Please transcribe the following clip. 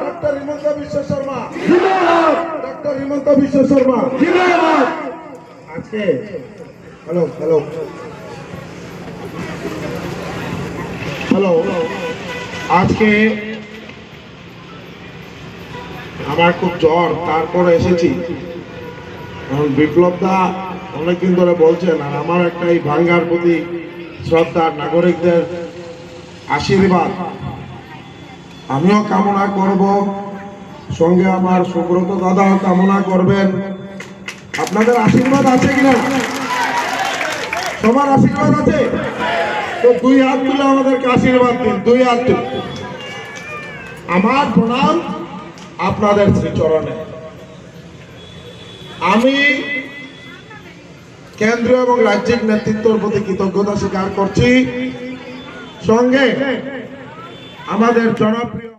Doctor Himanta Biswa Sarma, doctor Himanta Biswa Sarma. আজকে hello hello hello আজকে আমার খুব জ্বর, তারপরে এসেছি। বিপ্লব দা অনেকদিন ধরে বলছেন, আর আমার একটা এই ভাঙ্গার প্রতি শ্রদ্ধা, নাগরিকদের আশীর্বাদ আমিও কামনা করব, সঙ্গে আমার সুব্রত দাদাও কামনা করবেন। আপনাদের আশীর্বাদ আছে কিনা? সবার আশীর্বাদ আছে তো দুই হাত তুলে আমাদেরকে আশীর্বাদ দিন, দুই হাত তুলে। আমার প্রণাম আপনাদের শ্রীচরণে। আমি কেন্দ্রীয় এবং রাজ্যিক নেতৃত্বের প্রতি কৃতজ্ঞতা স্বীকার করছি, সঙ্গে আমাদের জনপ্রিয়